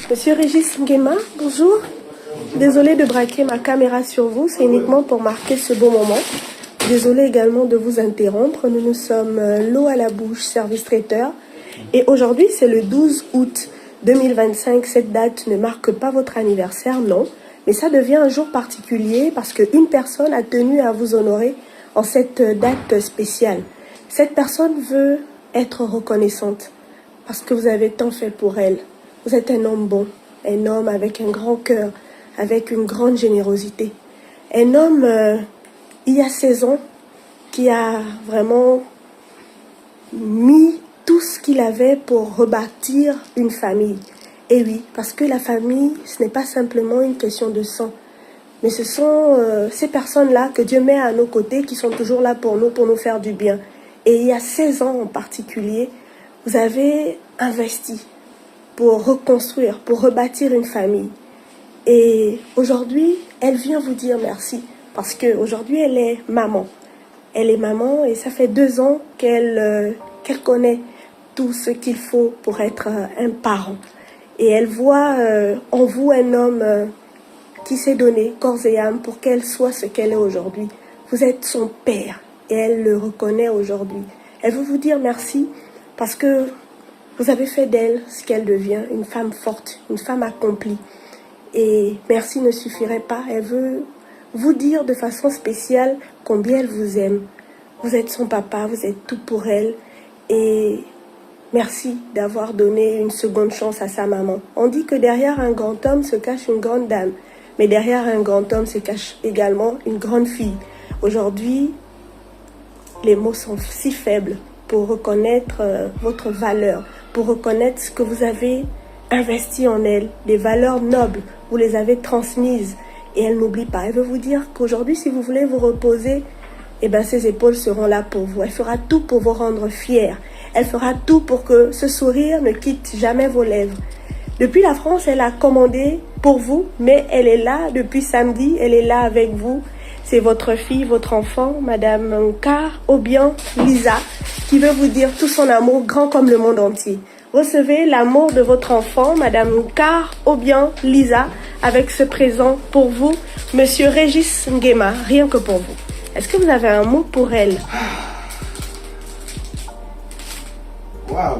Monsieur Régis Nguema, bonjour. Désolée de braquer ma caméra sur vous, c'est uniquement pour marquer ce beau moment. Désolée également de vous interrompre. Nous sommes l'eau à la bouche, service traiteur. Et aujourd'hui, c'est le 12 août 2025. Cette date ne marque pas votre anniversaire, non. Mais ça devient un jour particulier parce qu'une personne a tenu à vous honorer en cette date spéciale. Cette personne veut être reconnaissante parce que vous avez tant fait pour elle. Vous êtes un homme bon, un homme avec un grand cœur, avec une grande générosité. Un homme, il y a 16 ans, qui a vraiment mis tout ce qu'il avait pour rebâtir une famille. Et oui, parce que la famille, ce n'est pas simplement une question de sang, mais ce sont ces personnes-là que Dieu met à nos côtés qui sont toujours là pour nous faire du bien. Et il y a 16 ans en particulier, vous avez investi pour reconstruire, pour rebâtir une famille. Et aujourd'hui, elle vient vous dire merci. Parce qu'aujourd'hui, elle est maman. Elle est maman et ça fait 2 ans qu'elle connaît tout ce qu'il faut pour être un parent. Et elle voit en vous un homme qui s'est donné corps et âme pour qu'elle soit ce qu'elle est aujourd'hui. Vous êtes son père et elle le reconnaît aujourd'hui. Elle veut vous dire merci parce que vous avez fait d'elle ce qu'elle devient, une femme forte, une femme accomplie. Et merci ne suffirait pas. Elle veut vous dire de façon spéciale combien elle vous aime. Vous êtes son papa, vous êtes tout pour elle. Et merci d'avoir donné une seconde chance à sa maman. On dit que derrière un grand homme se cache une grande dame. Mais derrière un grand homme se cache également une grande fille. Aujourd'hui, les mots sont si faibles pour reconnaître votre valeur, pour reconnaître ce que vous avez investi en elle, des valeurs nobles, vous les avez transmises et elle n'oublie pas. Elle veut vous dire qu'aujourd'hui, si vous voulez vous reposer, eh ben, ses épaules seront là pour vous. Elle fera tout pour vous rendre fiers. Elle fera tout pour que ce sourire ne quitte jamais vos lèvres. Depuis la France, elle a commandé pour vous, mais elle est là depuis samedi, elle est là avec vous. C'est votre fille, votre enfant, Madame Nkar Obiang Lisa, qui veut vous dire tout son amour, grand comme le monde entier. Recevez l'amour de votre enfant, Madame Nkar Obiang Lisa, avec ce présent pour vous, Monsieur Régis Nguema, rien que pour vous. Est-ce que vous avez un mot pour elle? Waouh,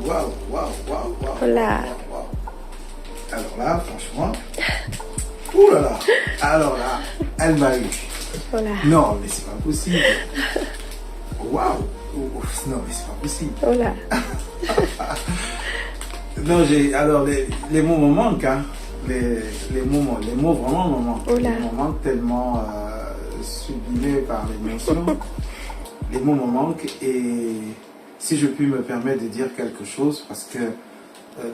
waouh, waouh, waouh, waouh. Voilà. Alors là, franchement, ouh là là, alors là, elle m'a eu. Voilà. Non, mais c'est pas possible. Waouh, non, mais c'est pas possible. Voilà. Non, alors les mots me manquent, hein. Les mots vraiment me manquent. Oula. Les mots me manquent tellement sublimés par l'émotion. Les mots me manquent et si je puis me permettre de dire quelque chose, parce que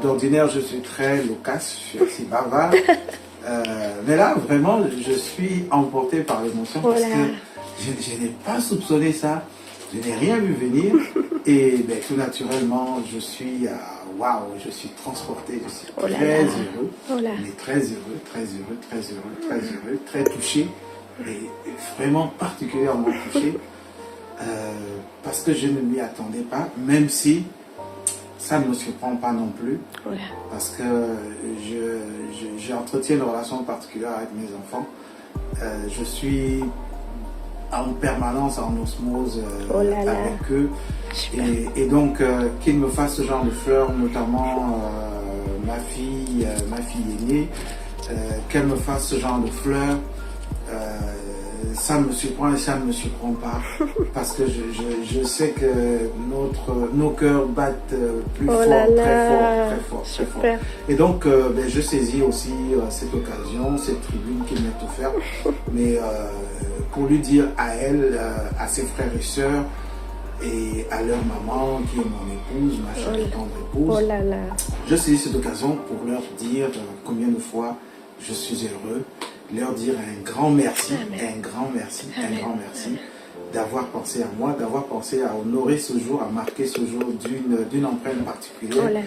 d'ordinaire je suis très loquace, je suis assez bavard. Mais là, vraiment, je suis emporté par l'émotion parce que je n'ai pas soupçonné ça. Je n'ai rien vu venir et ben, tout naturellement, je suis waouh, je suis transporté, je suis très heureux, mais très heureux, très heureux, très heureux, très heureux, très touché et vraiment particulièrement touché parce que je ne m'y attendais pas, même si ça ne me surprend pas non plus, parce que j'entretiens une relation particulière avec mes enfants. Je suis en permanence en osmose avec eux. Et donc, qu'ils me fassent ce genre de fleurs, notamment ma fille aînée, qu'elle me fasse ce genre de fleurs, ça me surprend et ça ne me surprend pas parce que je sais que nos cœurs battent plus fort, très fort. Et donc ben, je saisis aussi cette occasion, cette tribune qu'il m'est offerte, mais pour lui dire à elle, à ses frères et sœurs et à leur maman qui est mon épouse, ma chère tendre épouse, je saisis cette occasion pour leur dire combien de fois je suis heureux, leur dire un grand merci, un grand merci, un grand merci d'avoir pensé à moi, d'avoir pensé à honorer ce jour, à marquer ce jour d'une empreinte particulière,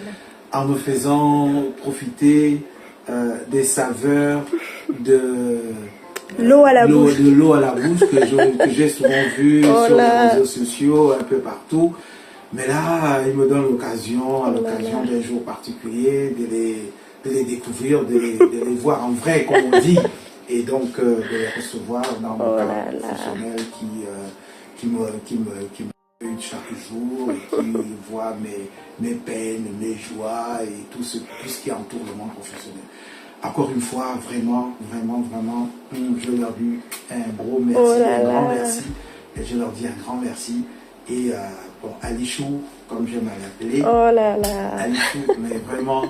en me faisant profiter des saveurs de l'eau à la bouche, que j'ai souvent vu sur les réseaux sociaux, un peu partout. Mais là, il me donne l'occasion, à l'occasion d'un jour particulier, les découvrir, de les voir en vrai, comme on dit, et donc de les recevoir dans mon cadre professionnel qui me chaque jour et qui voit mes peines, mes joies et tout ce qui entoure le monde professionnel. Encore une fois, vraiment, je leur dis un gros merci, un grand merci, et je leur dis un grand merci. Et bon, Alichou, comme j'aime l'appeler, Alichou, mais vraiment,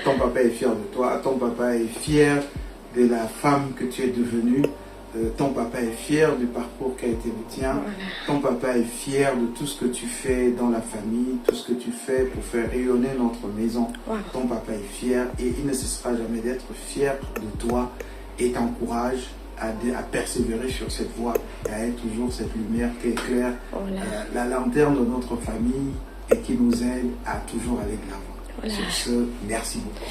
ton papa est fier de toi, ton papa est fier de la femme que tu es devenue, ton papa est fier du parcours qui a été le tien, ton papa est fier de tout ce que tu fais dans la famille, tout ce que tu fais pour faire rayonner notre maison. Ton papa est fier et il ne cessera jamais d'être fier de toi et t'encourage à persévérer sur cette voie et à être toujours cette lumière qui éclaire la lanterne de notre famille et qui nous aide à toujours aller de l'avant. Sur ce, merci beaucoup.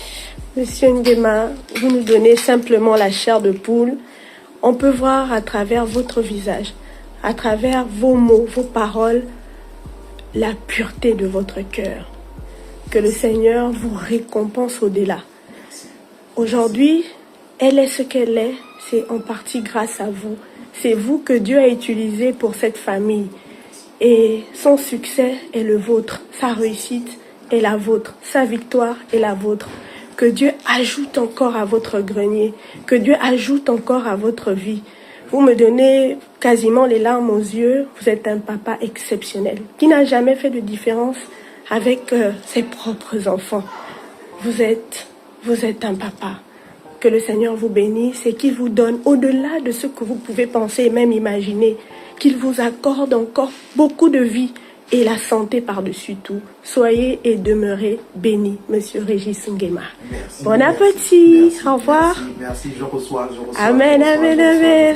Monsieur Nguema, vous nous donnez simplement la chair de poule. On peut voir à travers votre visage, à travers vos mots, vos paroles, la pureté de votre cœur. Que le Seigneur vous récompense au-delà. Aujourd'hui, elle est ce qu'elle est, c'est en partie grâce à vous. C'est vous que Dieu a utilisé pour cette famille. Et son succès est le vôtre, sa réussite est la vôtre, sa victoire est la vôtre. Que Dieu ajoute encore à votre grenier, que Dieu ajoute encore à votre vie. Vous me donnez quasiment les larmes aux yeux. Vous êtes un papa exceptionnel qui n'a jamais fait de différence avec ses propres enfants. Vous êtes un papa. Que le Seigneur vous bénisse et qu'il vous donne au-delà de ce que vous pouvez penser et même imaginer, qu'il vous accorde encore beaucoup de vie et la santé par-dessus tout. Soyez et demeurez bénis, Monsieur Régis Nguema. Merci. Bon appétit. Au revoir. Merci. Je reçois. Amen, amen.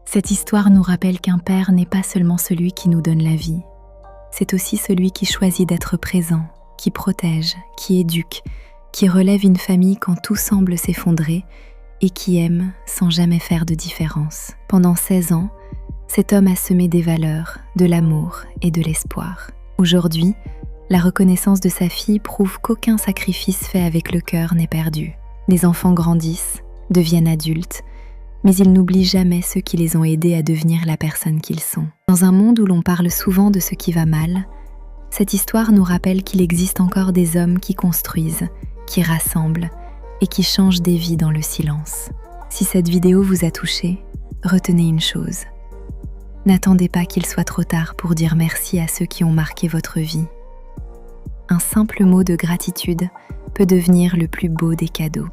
Cette histoire nous rappelle qu'un père n'est pas seulement celui qui nous donne la vie. C'est aussi celui qui choisit d'être présent, qui protège, qui éduque, qui relève une famille quand tout semble s'effondrer et qui aime sans jamais faire de différence. Pendant 16 ans, cet homme a semé des valeurs, de l'amour et de l'espoir. Aujourd'hui, la reconnaissance de sa fille prouve qu'aucun sacrifice fait avec le cœur n'est perdu. Les enfants grandissent, deviennent adultes, mais ils n'oublient jamais ceux qui les ont aidés à devenir la personne qu'ils sont. Dans un monde où l'on parle souvent de ce qui va mal, cette histoire nous rappelle qu'il existe encore des hommes qui construisent, qui rassemblent et qui changent des vies dans le silence. Si cette vidéo vous a touché, retenez une chose. N'attendez pas qu'il soit trop tard pour dire merci à ceux qui ont marqué votre vie. Un simple mot de gratitude peut devenir le plus beau des cadeaux.